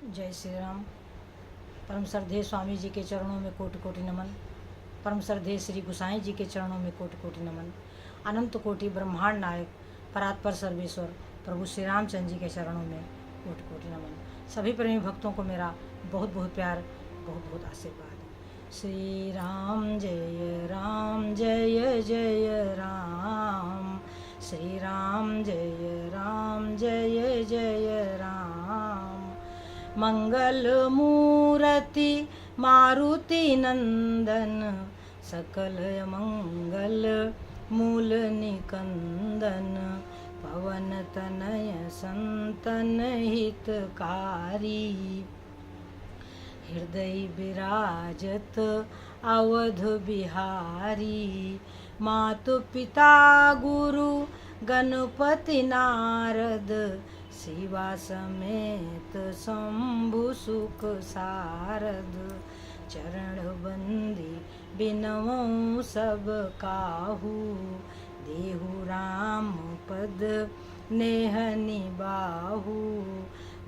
जय श्री राम। परम श्रद्धेय स्वामी जी के चरणों में कोटि कोटि नमन। परम श्रद्धेय श्री गुसाई जी के चरणों में कोटि कोटि नमन। अनंत कोटि ब्रह्मांड नायक परात्पर सर्वेश्वर प्रभु श्री रामचंद्र जी के चरणों में कोटि कोटि नमन। सभी प्रेमी भक्तों को मेरा बहुत बहुत प्यार, बहुत बहुत आशीर्वाद। श्री राम जय जय राम। श्री राम जय जय राम। मंगल मूर्ति मारुति नंदन, सकल मंगल मूल निकंदन। पवन तनय संतन हितकारी, हृदय विराजत अवध बिहारी। मातु पिता गुरु गणपति नारद, शिवा समेत शंभु सुख सारद। चरण बंदी बिनवऊँ सब काहू, देहु राम पद नेह निबाहु।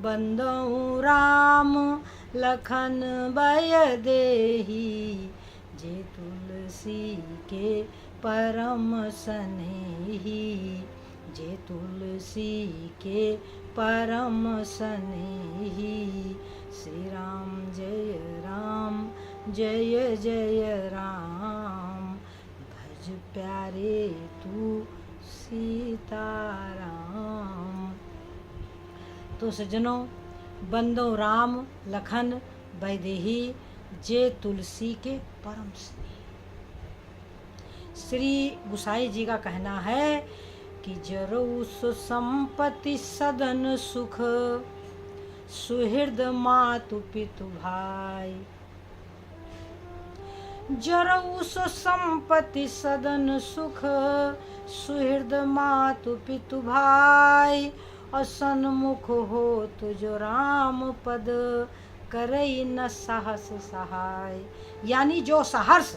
बंदहु राम लखन भय देही, जे तुलसी के परम सनेही। जे तुलसी के परम सनेही। श्री राम जय जय राम। भज प्यारे तू सीताराम। तो सज्जनों, बंदो राम लखन वैदेही, जे तुलसी के परम स्नेही। श्री गुसाई जी का कहना है कि जरऊ सुसंपत्ति सदन सुख, सुहृद मातु पितु भाई। जरऊ सुसंपत्ति सदन सुख, सुहृद मातु पितु भाई। और सन्मुख हो तुझो राम पद, करई न साहस सहाय। यानी जो सहर्ष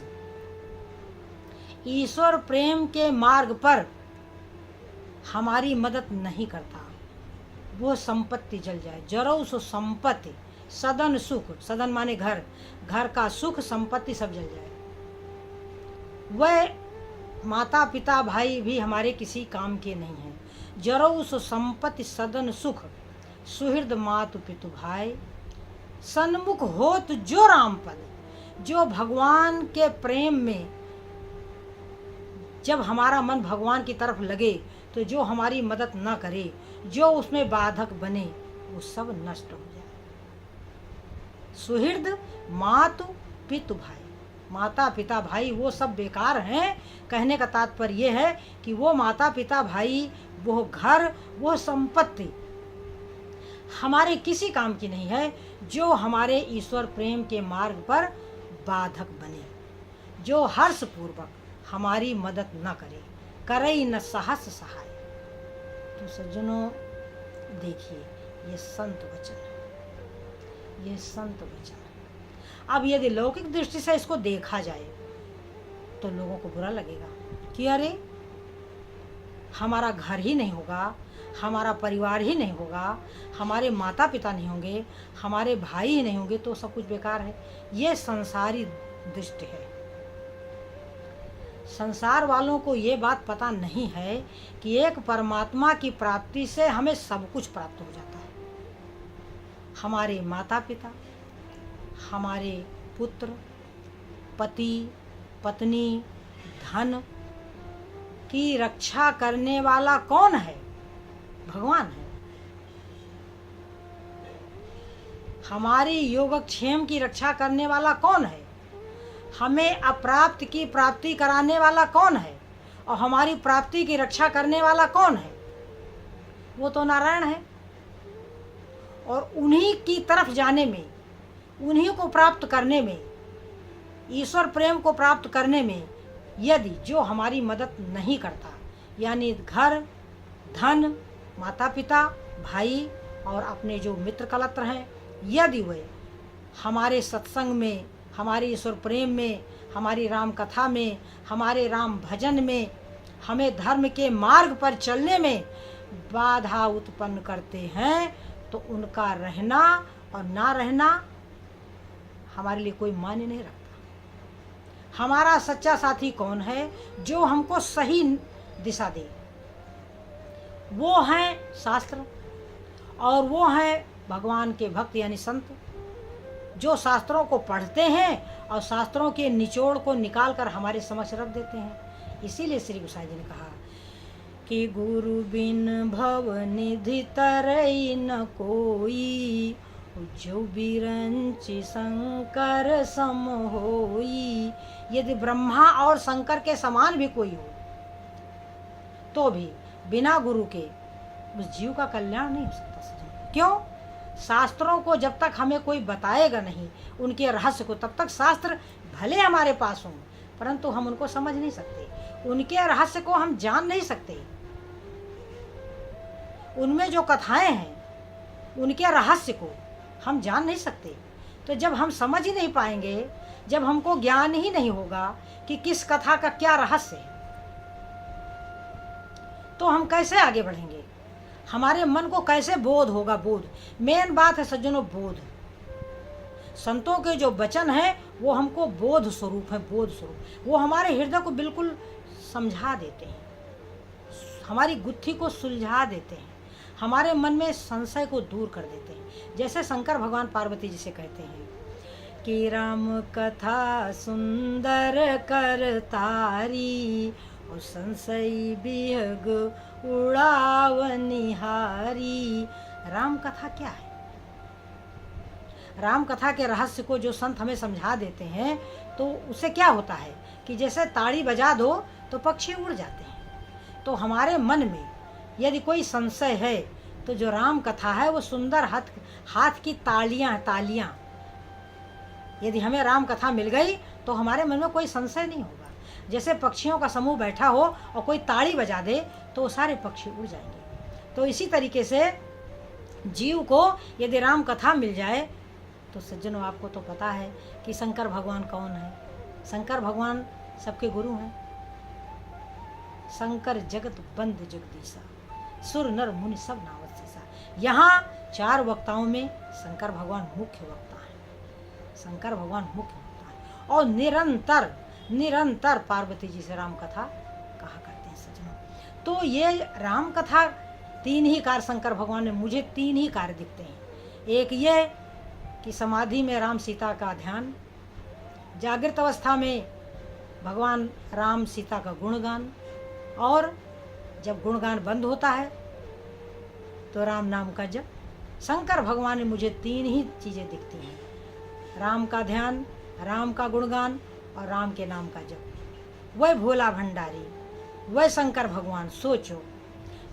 ईश्वर प्रेम के मार्ग पर हमारी मदद नहीं करता, वो संपत्ति जल जाए। जरऊ सो संपत्ति, सदन सुख, सदन माने घर, घर का सुख संपत्ति सब जल जाए। वह माता पिता भाई भी हमारे किसी काम के नहीं हैं। जरऊ सो संपत्ति सदन सुख, सुहृद मातु पितु भाई। सन्मुख होत जो राम पद, जो भगवान के प्रेम में जब हमारा मन भगवान की तरफ लगे, तो जो हमारी मदद न करे, जो उसमें बाधक बने, वो सब नष्ट हो जाए। सुहृद मातु पितु भाई, माता पिता भाई वो सब बेकार हैं। कहने का तात्पर्य ये है कि वो माता पिता भाई, वो घर, वो संपत्ति हमारे किसी काम की नहीं है, जो हमारे ईश्वर प्रेम के मार्ग पर बाधक बने, जो हर्षपूर्वक हमारी मदद न करे, करई न साहस सहाय। तो सज्जनों देखिए, ये संत वचन है, ये संत वचन है। अब यदि लौकिक दृष्टि से इसको देखा जाए तो लोगों को बुरा लगेगा कि अरे हमारा घर ही नहीं होगा, हमारा परिवार ही नहीं होगा, हमारे माता पिता नहीं होंगे, हमारे भाई ही नहीं होंगे, तो सब कुछ बेकार है। ये संसारी दृष्टि है। संसार वालों को ये बात पता नहीं है कि एक परमात्मा की प्राप्ति से हमें सब कुछ प्राप्त हो जाता है। हमारे माता पिता, हमारे पुत्र, पति, पत्नी, धन की रक्षा करने वाला कौन है? भगवान है। हमारी योगक्षेम की रक्षा करने वाला कौन है? हमें अप्राप्त की प्राप्ति कराने वाला कौन है? और हमारी प्राप्ति की रक्षा करने वाला कौन है? वो तो नारायण है। और उन्हीं की तरफ जाने में, उन्हीं को प्राप्त करने में, ईश्वर प्रेम को प्राप्त करने में यदि जो हमारी मदद नहीं करता, यानी घर, धन, माता पिता, भाई और अपने जो मित्र कलत्र हैं, यदि वे हमारे सत्संग में, हमारे ईश्वर प्रेम में, हमारी राम कथा में, हमारे राम भजन में, हमें धर्म के मार्ग पर चलने में बाधा उत्पन्न करते हैं, तो उनका रहना, और ना रहना हमारे लिए कोई मायने नहीं रखता। हमारा सच्चा साथी कौन है? जो हमको सही दिशा दे। वो हैं शास्त्र और वो हैं भगवान के भक्त यानी संत, जो शास्त्रों को पढ़ते हैं और शास्त्रों के निचोड़ को निकाल कर हमारे समक्ष रख देते हैं। इसीलिए श्री गोसाई जी ने कहा कि गुरु बिन भव निधि तरई न कोई, जो बिरंचि शंकर सम होई। यदि ब्रह्मा और शंकर के समान भी कोई हो तो भी बिना गुरु के उस जीव का कल्याण नहीं हो सकता सज्जन। क्यों? शास्त्रों को जब तक हमें कोई बताएगा नहीं, उनके रहस्य को, तब तक शास्त्र भले हमारे पास हों परंतु हम उनको समझ नहीं सकते, उनके रहस्य को हम जान नहीं सकते। उनमें जो कथाएं हैं उनके रहस्य को हम जान नहीं सकते। तो जब हम समझ ही नहीं पाएंगे, जब हमको ज्ञान ही नहीं होगा कि किस कथा का क्या रहस्य है, तो हम कैसे आगे बढ़ेंगे? हमारे मन को कैसे बोध होगा? बोध मेन बात है सज्जनों, बोध। संतों के जो वचन हैं वो हमको बोध स्वरूप है, बोध स्वरूप। वो हमारे हृदय को बिल्कुल समझा देते हैं, हमारी गुत्थी को सुलझा देते हैं, हमारे मन में संशय को दूर कर देते हैं। जैसे शंकर भगवान पार्वती जी से कहते हैं कि राम कथा सुंदर कर तारी, और संशय बिहग उड़ावनिहारी। राम कथा क्या है? राम कथा के रहस्य को जो संत हमें समझा देते हैं तो उससे क्या होता है कि जैसे ताड़ी बजा दो तो पक्षी उड़ जाते हैं। तो हमारे मन में यदि कोई संशय है तो जो राम कथा है वो सुंदर हाथ की तालियां, यदि हमें राम कथा मिल गई तो हमारे मन में कोई संशय नहीं होगा। जैसे पक्षियों का समूह बैठा हो और कोई ताड़ी बजा दे तो सारे पक्षी उड़ जाएंगे। तो इसी तरीके से जीव को यदि राम कथा मिल जाए तो सज्जनों, आपको तो पता है कि शंकर भगवान कौन है। शंकर भगवान सबके गुरु हैं। शंकर जगत बंद जगदीशा, सुर नर मुनि सब नावत सीसा। यहाँ 4 वक्ताओं में शंकर भगवान मुख्य वक्ता है। शंकर भगवान मुख्य वक्ता है और निरंतर पार्वती जी से राम कथा कहा करते हैं सज्जनों। तो ये राम कथा 3 ही कार्य शंकर भगवान ने, मुझे 3 ही कार्य दिखते हैं। एक ये कि समाधि में राम सीता का ध्यान, जागृत अवस्था में भगवान राम सीता का गुणगान, और जब गुणगान बंद होता है तो राम नाम का जप। शंकर भगवान ने मुझे 3 ही चीज़ें दिखती हैं, राम का ध्यान, राम का गुणगान और राम के नाम का जप। वह भोला भंडारी, वह शंकर भगवान, सोचो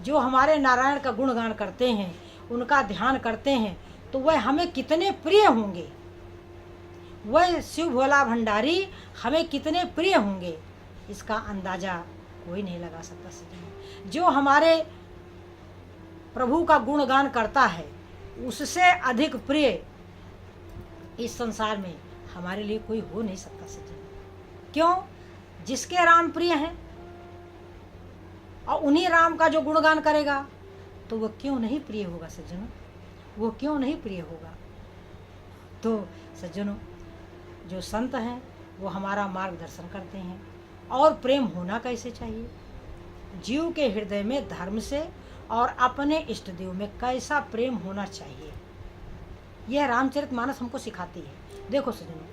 जो हमारे नारायण का गुणगान करते हैं, उनका ध्यान करते हैं तो वह हमें कितने प्रिय होंगे। वह शिव भोला भंडारी हमें कितने प्रिय होंगे, इसका अंदाजा कोई नहीं लगा सकता सज्जनों। जो हमारे प्रभु का गुणगान करता है उससे अधिक प्रिय इस संसार में हमारे लिए कोई हो नहीं सकता सज्जनों। क्यों? जिसके राम प्रिय हैं और उन्हीं राम का जो गुणगान करेगा तो वह क्यों नहीं प्रिय होगा सज्जनों? वो क्यों नहीं प्रिय होगा? तो सज्जनों, जो संत हैं वो हमारा मार्गदर्शन करते हैं। और प्रेम होना कैसे चाहिए? जीव के हृदय में धर्म से और अपने इष्ट देव में कैसा प्रेम होना चाहिए, यह रामचरितमानस हमको सिखाती है। देखो सज्जनों,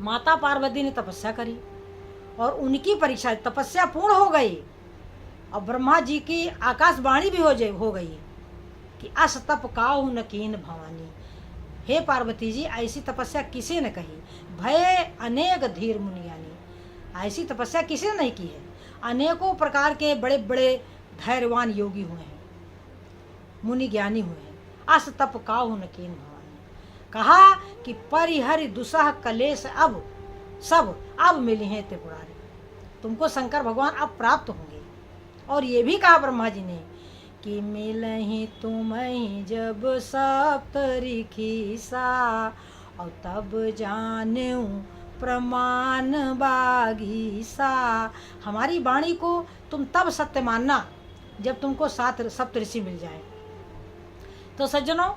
माता पार्वती ने तपस्या करी और उनकी परीक्षा, तपस्या पूर्ण हो गई और ब्रह्मा जी की आकाशवाणी भी हो गई कि अस तप काहु न कीन भवानी। हे पार्वती जी, ऐसी तपस्या किसी ने कही, भय अनेक धीर मुनियानी। ऐसी तपस्या किसी ने नहीं की है। अनेकों प्रकार के बड़े बड़े धैर्यवान योगी हुए हैं, मुनि ज्ञानी हुए हैं। अस तप काहु न कीन भवानी। कहा कि परिहरि दुसह कलेश अब सब मिली हैं त्रिपुरारी। तुमको शंकर भगवान अब प्राप्त होंगे। और ये भी कहा ब्रह्मा जी ने कि मिलहि तुम्हि जब सप्तऋषि सा, और तब जान्यू प्रमाण बागीसा। हमारी वाणी को तुम तब सत्य मानना जब तुमको 7 सप्तऋषि मिल जाए। तो सज्जनों,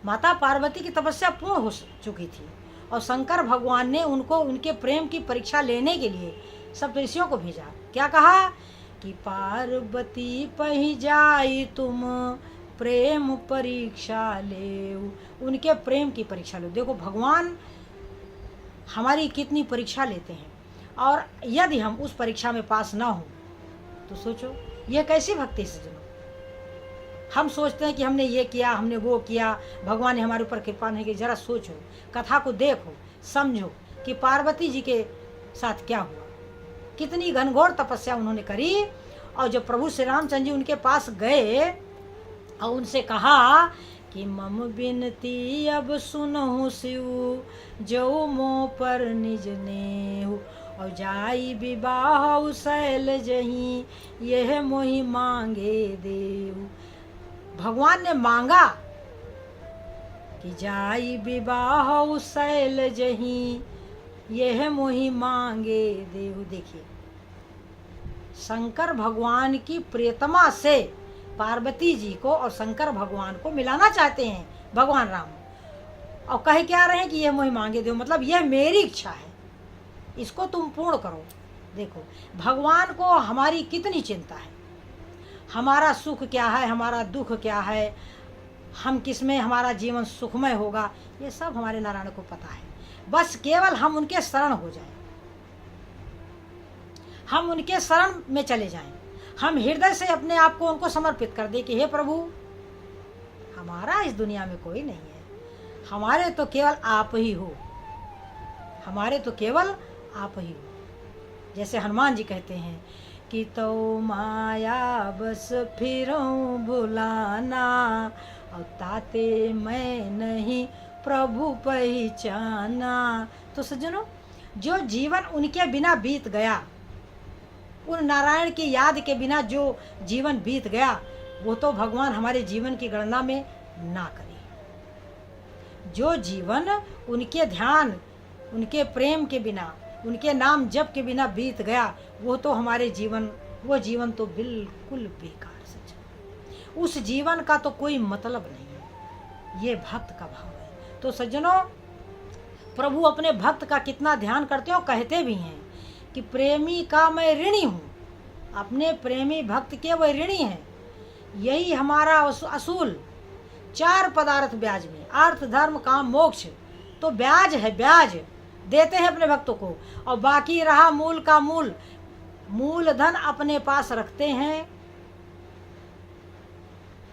माता पार्वती की तपस्या पूर्ण हो चुकी थी और शंकर भगवान ने उनको उनके प्रेम की परीक्षा लेने के लिए सप्तऋषियों को भेजा। क्या कहा कि पार्वती पही जाई तुम प्रेम परीक्षा ले, उनके प्रेम की परीक्षा लो। देखो भगवान हमारी कितनी परीक्षा लेते हैं, और यदि हम उस परीक्षा में पास ना हो तो सोचो ये कैसी भक्ति से जन्म। हम सोचते हैं कि हमने ये किया, हमने वो किया, भगवान ने हमारे ऊपर कृपा नहीं की। जरा सोचो, कथा को देखो, समझो कि पार्वती जी के साथ क्या हुआ, कितनी घनघोर तपस्या उन्होंने करी। और जब प्रभु श्री रामचंद्र जी उनके पास गए और उनसे कहा कि मम बिनती अब सुनहु शिव, जो मो पर निज नेहु, और जाई विवाह शैल जही, यह मोहि मांगे देहु। भगवान ने मांगा कि जाई विवाह शैल जही, यह मोहि मांगे देहु। देखिए शंकर भगवान की प्रियतमा से पार्वती जी को और शंकर भगवान को मिलाना चाहते हैं भगवान राम, और कह क्या रहे हैं कि यह मोहि मांगे देहु, मतलब यह मेरी इच्छा है, इसको तुम पूर्ण करो। देखो भगवान को हमारी कितनी चिंता है, हमारा सुख क्या है, हमारा दुख क्या है, हम किसमें हमारा जीवन सुखमय होगा, ये सब हमारे नारायण को पता है। बस केवल हम उनके शरण हो जाएं, हम उनके शरण में चले जाएं, हम हृदय से अपने आप को उनको समर्पित कर दें कि हे प्रभु हमारा इस दुनिया में कोई नहीं है, हमारे तो केवल आप ही हो, हमारे तो केवल आप ही हो। जैसे हनुमान जी कहते हैं कि तो माया बस फिरूं भुलाना, और ताते मैं नहीं प्रभु पहचाना। तो सज्जनों जो जीवन उनके बिना बीत गया, उन नारायण की याद के बिना जो जीवन बीत गया, वो तो भगवान हमारे जीवन की गणना में ना करे। जो जीवन उनके ध्यान, उनके प्रेम के बिना, उनके नाम जप के बिना बीत गया, वो तो हमारे जीवन, वो जीवन तो बिल्कुल बेकार सज्जन, उस जीवन का तो कोई मतलब नहीं है। ये भक्त का भाव है। तो सज्जनों प्रभु अपने भक्त का कितना ध्यान करते हो, कहते भी हैं कि प्रेमी का मैं ऋणी हूँ, अपने प्रेमी भक्त के वह ऋणी हैं। यही हमारा असूल 4 पदार्थ ब्याज में, अर्थ धर्म काम मोक्ष, तो ब्याज है, ब्याज देते हैं अपने भक्तों को, और बाकी रहा मूल का मूल, मूलधन अपने पास रखते हैं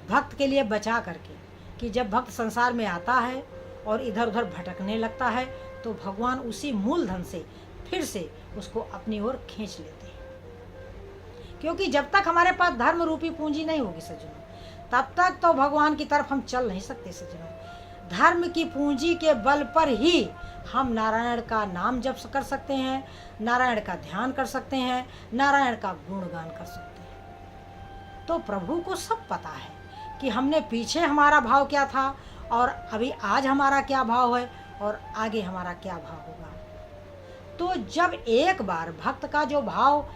भक्त के लिए बचा करके, कि जब भक्त संसार में आता है और इधर उधर भटकने लगता है तो भगवान उसी मूलधन से फिर से उसको अपनी ओर खींच लेते हैं। क्योंकि जब तक हमारे पास धर्म रूपी पूंजी नहीं होगी सज्जनों, तब तक तो भगवान की तरफ हम चल नहीं सकते सज्जनों। धर्म की पूंजी के बल पर ही हम नारायण का नाम जप कर सकते हैं, नारायण का ध्यान कर सकते हैं, नारायण का गुणगान कर सकते हैं। तो प्रभु को सब पता है कि हमने पीछे हमारा भाव क्या था, और अभी आज हमारा क्या भाव है, और आगे हमारा क्या भाव होगा। तो जब एक बार भक्त का जो भाव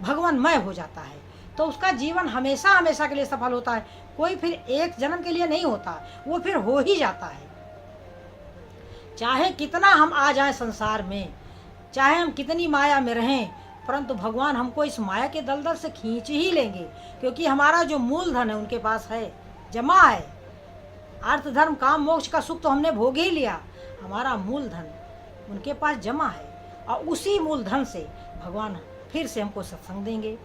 भगवानमय हो जाता है तो उसका जीवन हमेशा हमेशा के लिए सफल होता है। कोई फिर एक जन्म के लिए नहीं होता, वो फिर हो ही जाता है। चाहे कितना हम आ जाएं संसार में, चाहे हम कितनी माया में रहें, परंतु भगवान हमको इस माया के दलदल से खींच ही लेंगे, क्योंकि हमारा जो मूलधन है उनके पास है, जमा है। अर्थ धर्म काम मोक्ष का सुख तो हमने भोग ही लिया, हमारा मूलधन उनके पास जमा है, और उसी मूलधन से भगवान फिर से हमको सत्संग देंगे,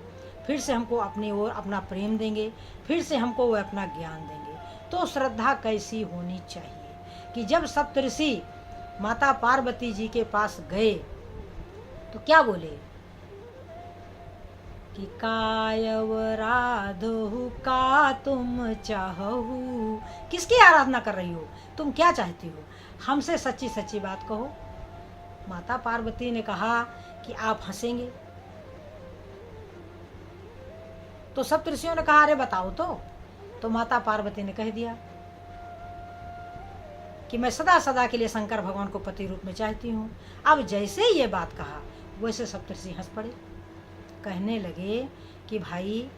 फिर से हमको अपनी ओर अपना प्रेम देंगे, फिर से हमको वो अपना ज्ञान देंगे। तो श्रद्धा कैसी होनी चाहिए कि जब सप्तऋषि माता पार्वती जी के पास गए तो क्या बोले कि कायव राधहु का तुम चाहू। किसकी आराधना कर रही हो, तुम क्या चाहती हो, हमसे सच्ची सच्ची बात कहो। माता पार्वती ने कहा कि आप हंसेंगे। तो सप्तऋषियों ने कहा अरे बताओ तो माता पार्वती ने कह दिया कि मैं सदा सदा के लिए शंकर भगवान को पति रूप में चाहती हूँ। अब जैसे ये बात कहा वैसे सप्तऋषि हंस पड़े, कहने लगे कि भाई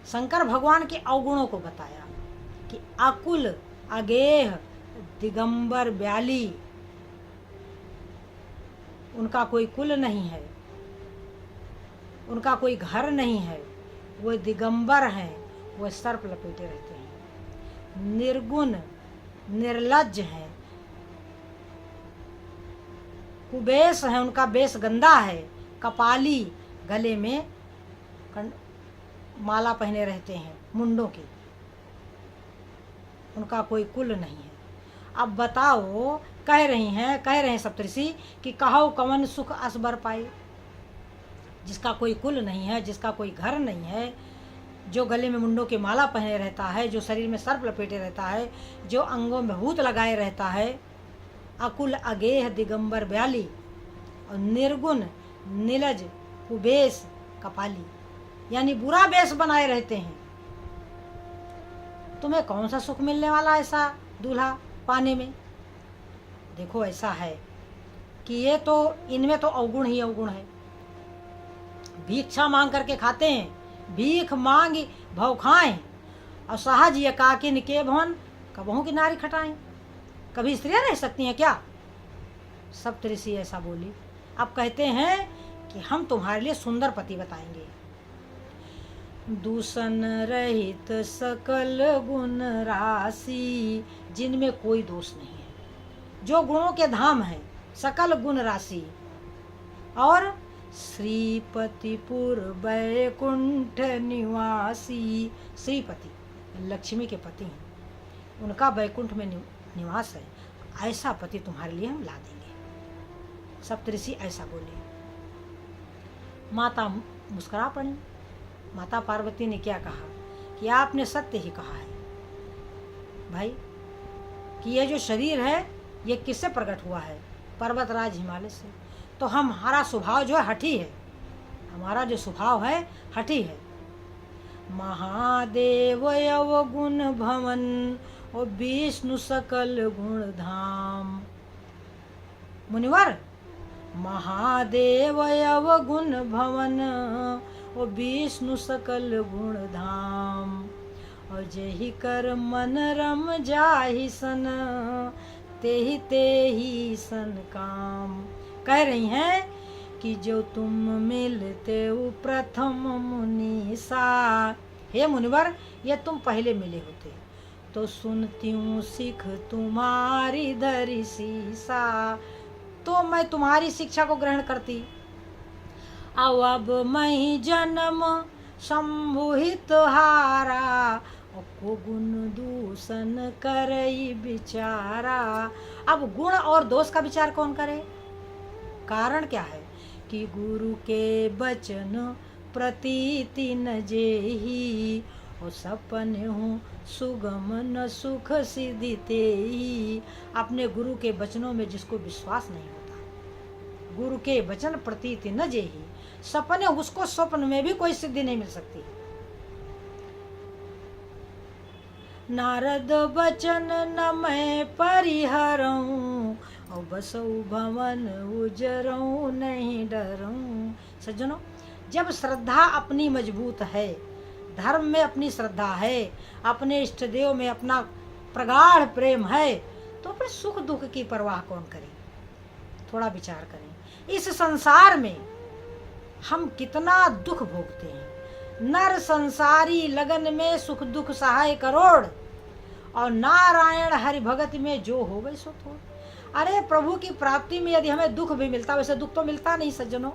शंकर भगवान के अवगुणों को बताया कि अकुल अगेह दिगंबर ब्याली, उनका कोई कुल नहीं है, उनका कोई घर नहीं है, वो दिगंबर हैं, वो सर्प लपेटे रहते हैं। निर्गुण निर्लज्ज हैं, कुबेश है, उनका बेश गंदा है। कपाली, गले में माला पहने रहते हैं मुंडों की, उनका कोई कुल नहीं है। अब बताओ, कह रहे हैं सप्तऋषि कि कहो कवन सुख असबर पाए। जिसका कोई कुल नहीं है, जिसका कोई घर नहीं है, जो गले में मुंडों की माला पहने रहता है, जो शरीर में सर्प लपेटे रहता है, जो अंगों में भूत लगाए रहता है, अकुल अगेह दिगंबर ब्याली और निर्गुण नीलज कुबेश कपाली, यानी बुरा बेश बनाए रहते हैं। तुम्हें कौन सा सुख मिलने वाला ऐसा दूल्हा पाने में? देखो ऐसा है कि ये तो इनमें तो अवगुण ही अवगुण है। भिक्षा मांग करके खाते हैं, भीख मांगी भव खाएं, और सहज एकाकिन के भवन कबहू की नारी खटाएं। कभी स्त्रियां रह सकती हैं क्या? सप्तऋषि ऐसा बोली। अब कहते हैं कि हम तुम्हारे लिए सुंदर पति बताएंगे। दूषण रहित सकल गुण राशि, जिनमें कोई दोष नहीं है, जो गुणों के धाम है, सकल गुण राशि, और श्रीपतिपुर वैकुंठ निवासी, श्रीपति लक्ष्मी के पति हैं, उनका वैकुंठ में निवास है, ऐसा पति तुम्हारे लिए हम ला देंगे। सप्तऋषि ऐसा बोले। माता मुस्कुरा पड़ी। माता पार्वती ने क्या कहा कि आपने सत्य ही कहा है भाई, कि ये जो शरीर है ये किससे प्रकट हुआ है? पर्वतराज हिमालय से। तो हमारा स्वभाव जो है हठी है, हमारा जो स्वभाव है हठी है। महादेव अवगुण भवन और विष्णु सकल गुण धाम। मुनिवर, महादेव अवगुण भवन और विष्णु सकल गुण धाम, और जही कर मन रम जाहि सन, तेहि सन काम। कह रही हैं कि जो तुम मिलते हो प्रथम मुनीसा, हे मुनिवर, ये तुम पहले मिले होते तो सुनती हूँ सिख तुम्हारी धरी सीसा, तो मैं तुम्हारी शिक्षा को ग्रहण करती। अब मैं जन्म संभुहित हारा, को गुण दूषण करई बिचारा। अब गुण और दोष का विचार कौन करे? कारण क्या है कि गुरु के बचन प्रतीति न जेही, और सपन हूँ सुगम न सुख सिद्धि तेही। अपने गुरु के वचनों में जिसको विश्वास नहीं होता, गुरु के वचन प्रतीति न जेही, सपने उसको स्वप्न में भी कोई सिद्धि नहीं मिल सकती। नारद बचन न मैं परिहरऊं, और बसऊ भवन उजरऊं नहीं डरऊं। सज्जनों, जब श्रद्धा अपनी मजबूत है, धर्म में अपनी श्रद्धा है, अपने इष्ट देव में अपना प्रगाढ़ प्रेम है, तो फिर सुख दुख की परवाह कौन करे? थोड़ा विचार करें। इस संसार में हम कितना दुख भोगते हैं। नर संसारी लगन में सुख दुख सहाय करोड़, और नारायण हरि भगत में जो हो गई सो थोड़। अरे प्रभु की प्राप्ति में यदि हमें दुख भी मिलता, वैसे दुख तो मिलता नहीं सज्जनों।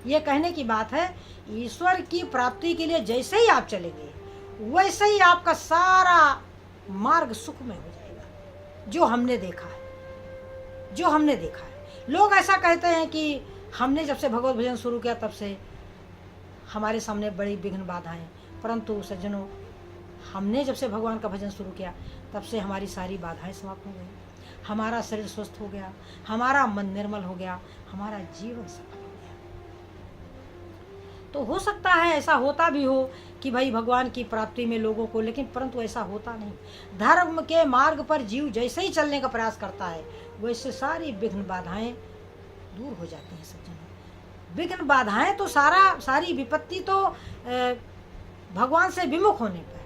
ये कहने की बात है, ईश्वर की प्राप्ति के लिए जैसे ही आप चलेंगे, वैसे ही आपका सारा मार्ग सुख में हो जाएगा। जो हमने देखा है, जो हमने देखा है। लोग ऐसा कहते हैं कि हमने जब से भगवत भजन शुरू किया तब से हमारे सामने बड़ी विघ्न बाधाएं, परंतु सज्जनों, हमने जब से भगवान का भजन शुरू किया तब से हमारी सारी बाधाएं समाप्त हो गई, हमारा शरीर स्वस्थ हो गया, हमारा मन निर्मल हो गया, हमारा जीवन सफल हो गया। तो हो सकता है ऐसा होता भी हो कि भाई भगवान की प्राप्ति में लोगों को, लेकिन परंतु ऐसा होता नहीं। धर्म के मार्ग पर जीव जैसे ही चलने का प्रयास करता है, वैसे सारी विघ्न बाधाएं दूर हो जाती हैं सज्जनों। विघ्न बाधाएं तो सारी विपत्ति तो भगवान से विमुख होने पर,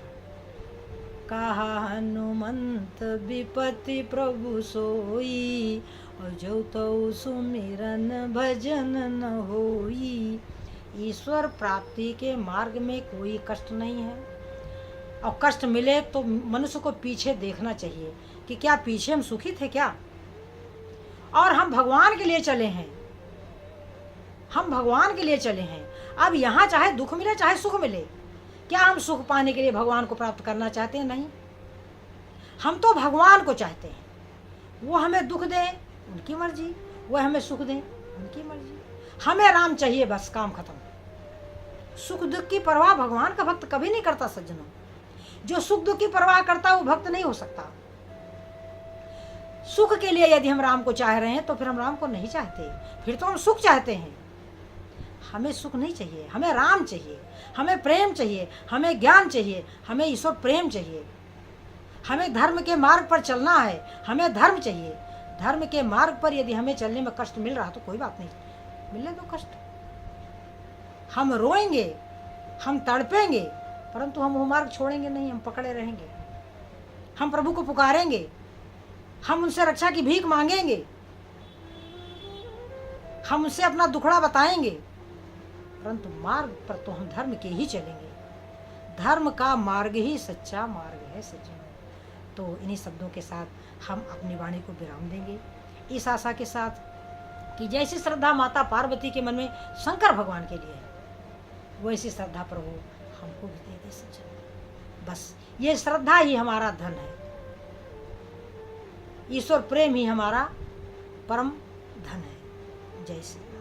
कहा हनुमंत विपति प्रभु सोई, और जो तो सुमिरन भजन न होई। ईश्वर प्राप्ति के मार्ग में कोई कष्ट नहीं है, और कष्ट मिले तो मनुष्य को पीछे देखना चाहिए कि क्या पीछे हम सुखी थे क्या, और हम भगवान के लिए चले हैं, हम भगवान के लिए चले हैं। अब यहाँ चाहे दुख मिले चाहे सुख मिले, क्या हम सुख पाने के लिए भगवान को प्राप्त करना चाहते हैं? नहीं, हम तो भगवान को चाहते हैं। वो हमें दुख दें उनकी मर्जी, वो हमें सुख दें उनकी मर्जी, हमें राम चाहिए, बस काम खत्म। सुख दुख की परवाह भगवान का भक्त कभी नहीं करता सज्जनों। जो सुख दुख की परवाह करता है वो भक्त नहीं हो सकता। सुख के लिए यदि हम राम को चाह रहे हैं तो फिर हम राम को नहीं चाहते, फिर तो हम सुख चाहते हैं। हमें सुख नहीं चाहिए, हमें राम चाहिए, हमें प्रेम चाहिए, हमें ज्ञान चाहिए, हमें ईश्वर प्रेम चाहिए। हमें धर्म के मार्ग पर चलना है, हमें धर्म चाहिए। धर्म के मार्ग पर यदि हमें चलने में कष्ट मिल रहा तो कोई बात नहीं, मिलने दो कष्ट। हम रोएंगे, हम तड़पेंगे, परंतु हम वो मार्ग छोड़ेंगे नहीं, हम पकड़े रहेंगे। हम प्रभु को पुकारेंगे, हम उनसे रक्षा की भीख मांगेंगे, हम उनसे अपना दुखड़ा बताएंगे, परंतु मार्ग पर तो हम धर्म के ही चलेंगे। धर्म का मार्ग ही सच्चा मार्ग है सज्जनों। तो इन्हीं शब्दों के साथ हम अपनी वाणी को विराम देंगे, इस आशा के साथ कि जैसी श्रद्धा माता पार्वती के मन में शंकर भगवान के लिए है, वैसी श्रद्धा प्रभु हमको भी दे दे सज्जनों। बस ये श्रद्धा ही हमारा धन है, ईश्वर प्रेम ही हमारा परम धन है। जय श्री